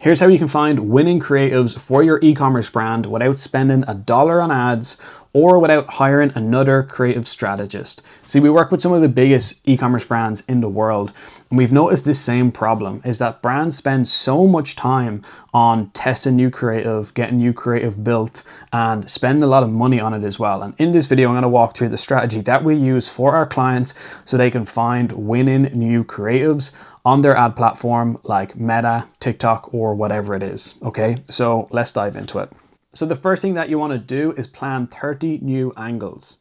Here's how you can find winning creatives for your e-commerce brand without spending $1 on ads or without hiring another creative strategist. See, we work with some of the biggest e-commerce brands in the world, and we've noticed this same problem, is that brands spend so much time on testing new creative, getting new creative built, and spend a lot of money on it as well. And in this video, I'm going to walk through the strategy that we use for our clients so they can find winning new creatives on their ad platform like Meta, TikTok, or whatever it is. Okay, so let's dive into it. So the first thing that you want to do is plan 30 new angles.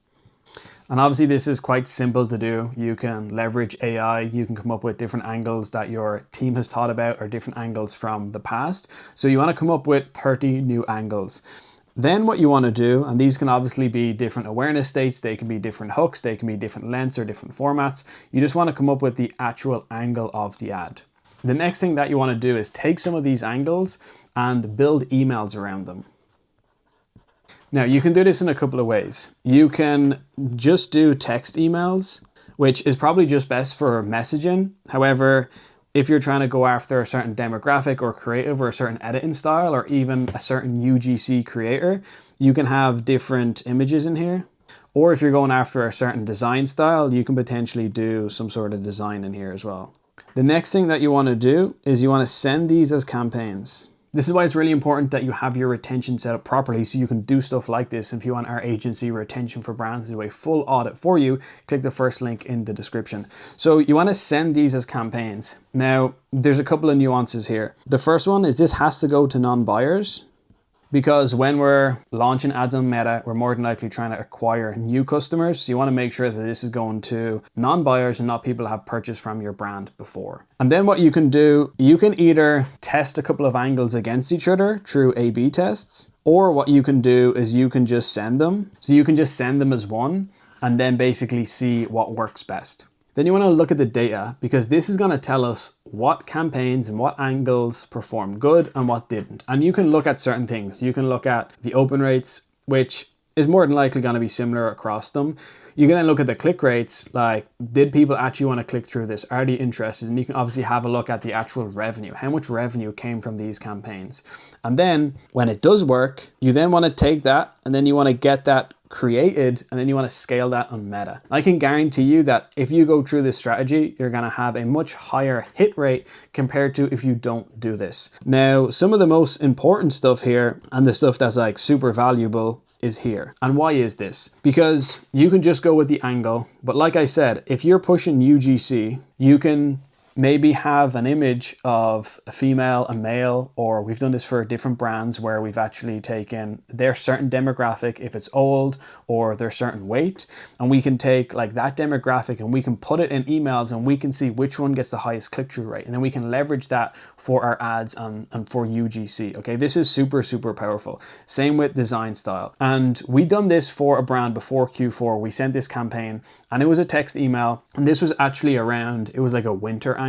And obviously this is quite simple to do. You can leverage AI, you can come up with different angles that your team has thought about or different angles from the past. So you want to come up with 30 new angles. Then what you want to do, and these can obviously be different awareness states, they can be different hooks, they can be different lengths or different formats. You just want to come up with the actual angle of the ad. The next thing that you want to do is take some of these angles and build emails around them. Now you can do this in a couple of ways. You can just do text emails, which is probably just best for messaging. However, if you're trying to go after a certain demographic or creative or a certain editing style or even a certain UGC creator, you can have different images in here. Or if you're going after a certain design style, you can potentially do some sort of design in here as well. The next thing that you want to do is you want to send these as campaigns. This is why it's really important that you have your retention set up properly so you can do stuff like this. If you want our agency Retention for Brands to do a full audit for you, click the first link in the description. So you want to send these as campaigns. Now, there's a couple of nuances here. The first one is this has to go to non-buyers, because when we're launching ads on Meta, we're more than likely trying to acquire new customers. So you want to make sure that this is going to non-buyers and not people who have purchased from your brand before. And then what you can do, you can either test a couple of angles against each other through A/B tests, or what you can do is you can just send them. So you can just send them as one and then basically see what works best. Then you want to look at the data, because this is going to tell us what campaigns and what angles performed good and what didn't. And you can look at certain things. You can look at the open rates, which is more than likely going to be similar across them. You can then look at the click rates, like did people actually want to click through this? Are they interested? And you can obviously have a look at the actual revenue. How much revenue came from these campaigns? And then when it does work, you then want to take that and then you want to get that created and then you want to scale that on Meta. I can guarantee you that if you go through this strategy, you're going to have a much higher hit rate compared to if you don't do this. Now, some of the most important stuff here and the stuff that's like super valuable is here. And why is this? Because you can just go with the angle, but like I said, if you're pushing UGC, you can maybe have an image of a female, a male, or we've done this for different brands where we've actually taken their certain demographic, if it's old or their certain weight, and we can take like that demographic and we can put it in emails and we can see which one gets the highest click-through rate. And then we can leverage that for our ads and for UGC. Okay, this is super, super powerful. Same with design style. And we done this for a brand before Q4. We sent this campaign and it was a text email. And this was actually around, it was like a winter angle.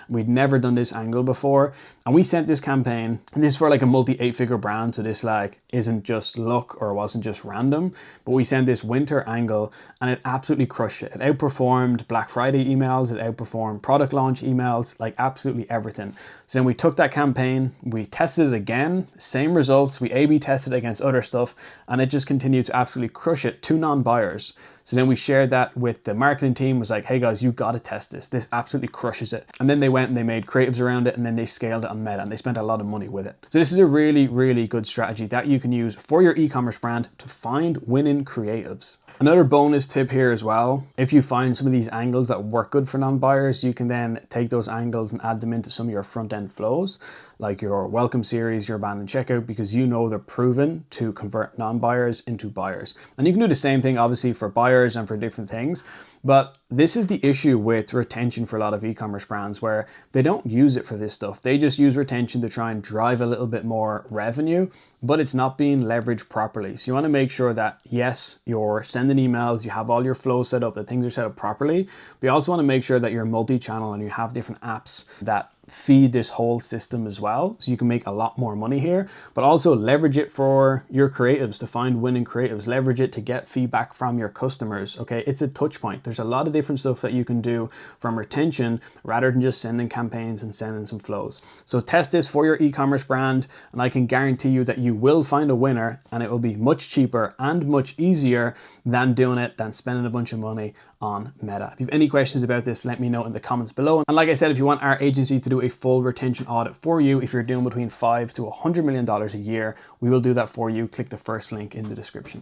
We'd never done this angle before. And we sent this campaign, and this is for like a multi 8-figure brand. So this like isn't just luck or wasn't just random, but we sent this winter angle and it absolutely crushed it. It outperformed Black Friday emails. It outperformed product launch emails, like absolutely everything. So then we took that campaign, we tested it again, same results. We A/B tested it against other stuff and it just continued to absolutely crush it to non-buyers. So then we shared that with the marketing team, was like, hey guys, you got to test this. This absolutely crushes it. And then they went and they made creatives around it and then they scaled it on Meta and they spent a lot of money with it. So this is a really, really good strategy that you can use for your e-commerce brand to find winning creatives. Another bonus tip here as well, if you find some of these angles that work good for non-buyers, you can then take those angles and add them into some of your front-end flows, like your welcome series, your abandoned checkout, because you know they're proven to convert non-buyers into buyers. And you can do the same thing obviously for buyers and for different things. But this is the issue with retention for a lot of e-commerce brands, where they don't use it for this stuff. They just use retention to try and drive a little bit more revenue, but it's not being leveraged properly. So you want to make sure that yes, you're sending emails, you have all your flows set up, that things are set up properly, but you also want to make sure that you're multi-channel and you have different apps that feed this whole system as well, so you can make a lot more money here, but also leverage it for your creatives to find winning creatives, leverage it to get feedback from your customers. Okay, it's a touch point. There's a lot of different stuff that you can do from retention rather than just sending campaigns and sending some flows. So test this for your e-commerce brand, and I can guarantee you that you will find a winner, and it will be much cheaper and much easier than spending a bunch of money on Meta. If you have any questions about this, let me know in the comments below. And like I said, if you want our agency to do a full retention audit for you, if you're doing between $5 to $100 million a year, we will do that for you. Click the first link in the description.